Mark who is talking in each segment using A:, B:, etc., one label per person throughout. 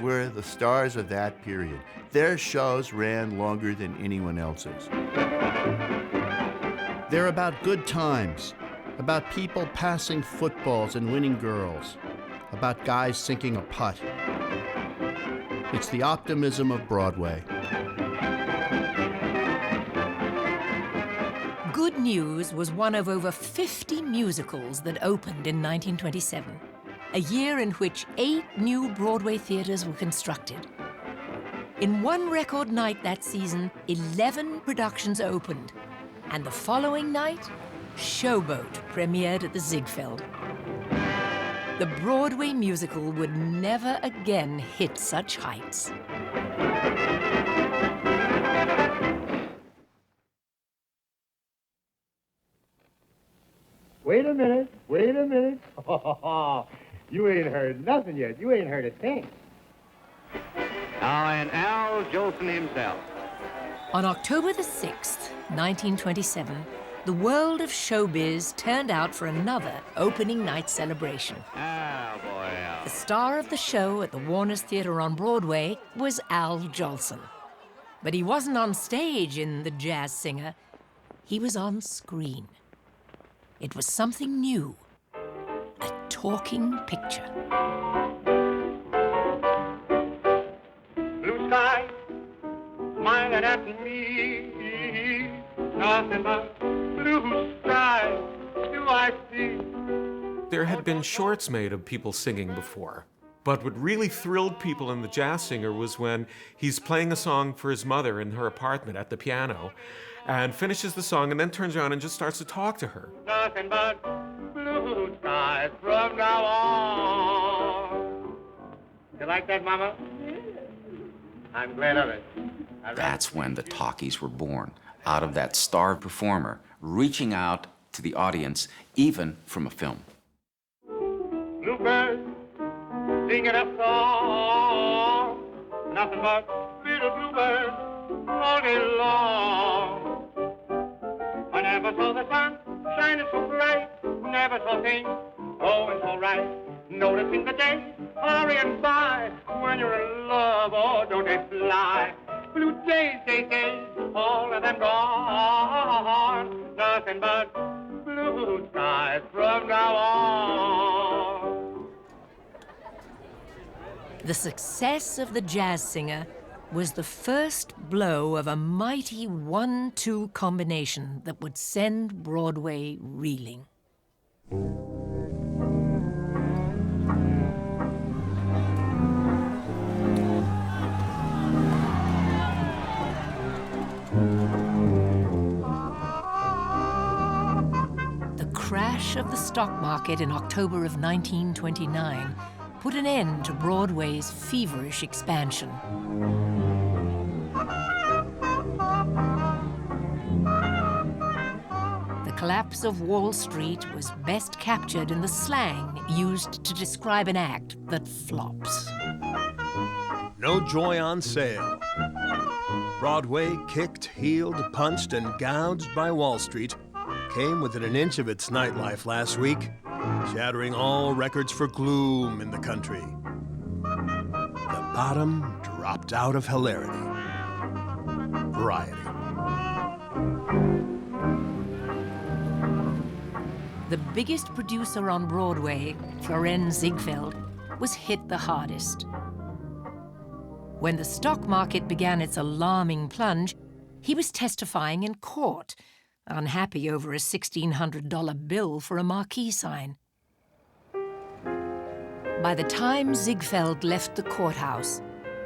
A: were the stars of that period. Their shows ran longer than anyone else's. They're about good times, about people passing footballs and winning girls, about guys sinking a putt. It's the optimism of Broadway.
B: Good News was one of over 50 musicals that opened in 1927, a year in which 8 new Broadway theaters were constructed. In one record night that season, 11 productions opened, and the following night, Showboat premiered at the Ziegfeld. The Broadway musical would never again hit such heights.
C: Wait a minute, wait a minute. You ain't heard nothing yet. You ain't heard a thing.
D: Now, and Al Jolson himself.
B: On October the 6th, 1927, the world of showbiz turned out for another opening night celebration.
D: Ah, boy, Al.
B: The star of the show at the Warner's Theatre on Broadway was Al Jolson. But he wasn't on stage in The Jazz Singer. He was on screen. It was something new, a talking picture.
D: Blue sky, smiling at me, nothing but blue sky do I see.
E: There had been shorts made of people singing before, but what really thrilled people in The Jazz Singer was when he's playing a song for his mother in her apartment at the piano, and finishes the song and then turns around and just starts to talk to her.
D: Nothing but blue skies from now on. You like that, Mama? I'm glad of it.
F: That's when the talkies were born, out of that star performer, reaching out to the audience, even from a film.
D: Bluebird, singing a song. Nothing but little bluebirds all day long. I never saw the sun shining so bright, never saw things going so right. Noticing the day hurrying by, when you're in love, oh, don't they fly? Blue days, all of them gone. Nothing but blue skies from now on.
B: The success of The Jazz Singer was the first blow of a mighty 1-2 combination that would send Broadway reeling. The crash of the stock market in October of 1929 put an end to Broadway's feverish expansion. The collapse of Wall Street was best captured in the slang used to describe an act that flops.
G: No joy on sale. Broadway, kicked, heeled, punched, and gouged by Wall Street, came within an inch of its nightlife last week, shattering all records for gloom in the country. The bottom dropped out of hilarity. Variety.
B: The biggest producer on Broadway, Florenz Ziegfeld, was hit the hardest. When the stock market began its alarming plunge, he was testifying in court, unhappy over a $1,600 bill for a marquee sign. By the time Ziegfeld left the courthouse,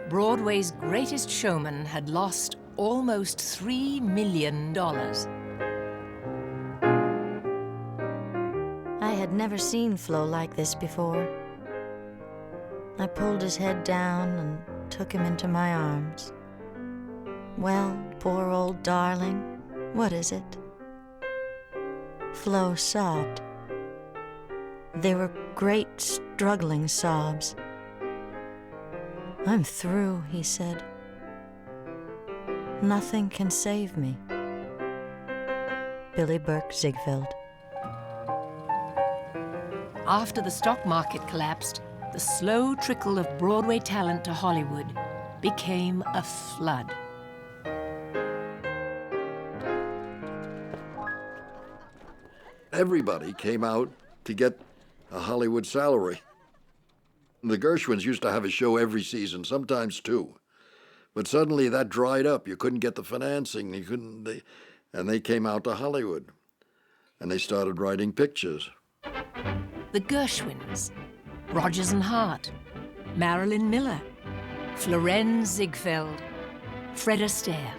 B: Broadway's greatest showman had lost almost $3 million.
H: I had never seen Flo like this before. I pulled his head down and took him into my arms. Well, poor old darling, what is it? Flo sobbed. They were great, struggling sobs. I'm through, he said. Nothing can save me. Billy Burke Ziegfeld.
B: After the stock market collapsed, the slow trickle of Broadway talent to Hollywood became a flood.
I: Everybody came out to get a Hollywood salary. The Gershwins used to have a show every season, sometimes two. But suddenly that dried up. You couldn't get the financing. And they came out to Hollywood. And they started writing pictures.
B: The Gershwins, Rodgers and Hart, Marilyn Miller, Florenz Ziegfeld, Fred Astaire.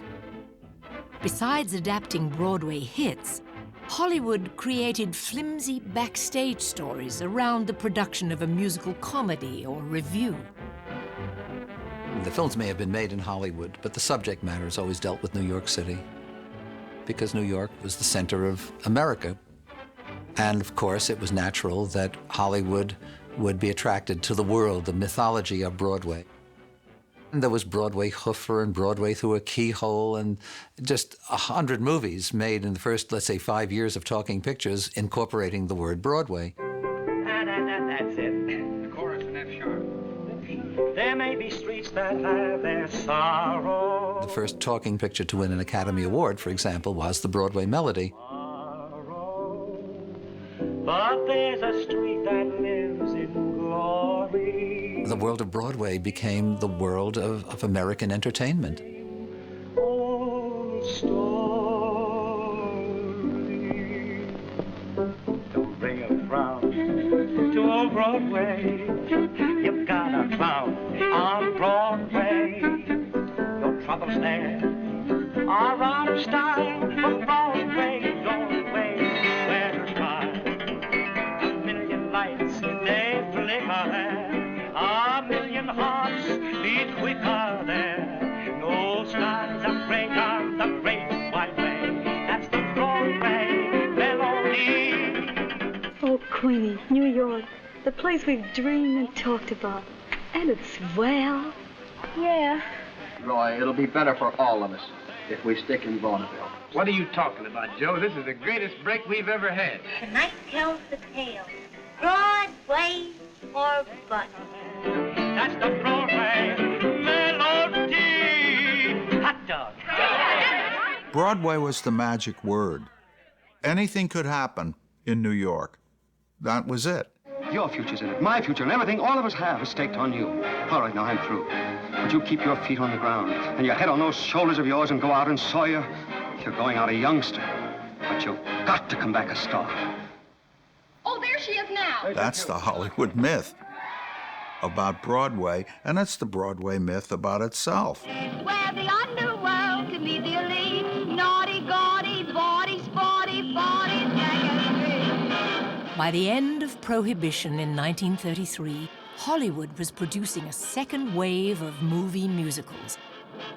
B: Besides adapting Broadway hits, Hollywood created flimsy backstage stories around the production of a musical comedy or revue.
J: The films may have been made in Hollywood, but the subject matter has always dealt with New York City, because New York was the center of America. And of course, it was natural that Hollywood would be attracted to the world, the mythology of Broadway. And there was Broadway Hoofer and Broadway Through a Keyhole, and just 100 movies made in the first, let's say, 5 years of talking pictures incorporating the word Broadway.
D: That's it. The chorus in F sharp. There may be streets that have their sorrow.
J: The first talking picture to win an Academy Award, for example, was the Broadway Melody.
D: But there's a street that lives in glory.
J: The world of Broadway became the world of American entertainment.
D: Old story. Don't bring a frown to old Broadway. You've got a clown on Broadway. Your troubles there are out of style, but Broadway, Broadway, where to smile. A million lights, they flicker there. A million hearts beat quicker there. No skies are gray on the great white way. That's the Broadway melody.
K: Oh, Queenie, New York, the place we've dreamed and talked about. And it's swell. Yeah.
C: Roy, it'll be better for all of us if we stick in vaudeville.
L: What are you talking about, Joe? This is the greatest break we've ever had.
M: Tonight tells the tale. Broadway or bust.
D: That's the Broadway melody. Hot dog.
N: Broadway was the magic word. Anything could happen in New York. That was it.
O: Your future's in it, my future, and everything all of us have is staked on you. All right, now I'm through. But you keep your feet on the ground and your head on those shoulders of yours and go out and Sawyer. You're going out a youngster, but you've got to come back a star.
P: Oh, there she is now.
N: That's the Hollywood myth about Broadway, and it's the Broadway myth about itself.
P: Where the underworld can be the elite, naughty, gaudy, bawdy, sporty, bawdy, jacket.
B: By the end of Prohibition in 1933, Hollywood was producing a second wave of movie musicals,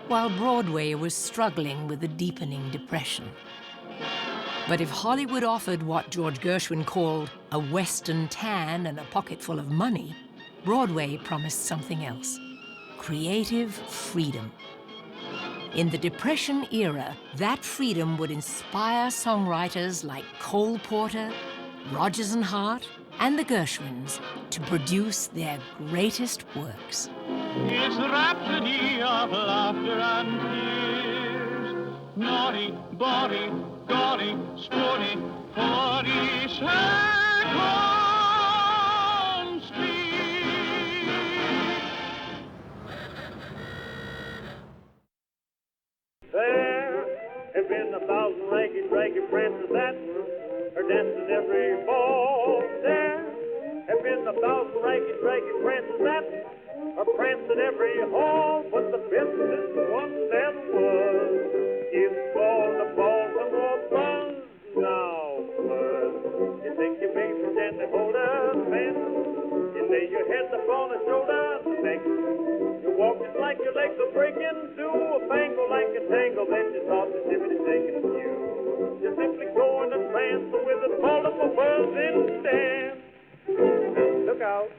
B: while Broadway was struggling with a deepening depression. But if Hollywood offered what George Gershwin called a Western tan and a pocket full of money, Broadway promised something else: creative freedom. In the Depression era, that freedom would inspire songwriters like Cole Porter, Rodgers and Hart, and the Gershwins to produce their greatest works.
D: It's rhapsody of laughter and tears. Naughty, bawdy, gaudy, sporty, 42nd Street. There have been 1,000 lanky prances that are dancing every ball. There have been 1,000 lanky prances that are prancing every hall. But the best is the one that was. Give all the ball some more buzz now, buzz. You think you may gently hold her hand. You lay your head upon her shoulder next. You walk just like your legs are breaking. Do a bangle like a tangle. Then you start to tippity taking you. You're simply going and prancing with a multiple buzz in dance. Look out.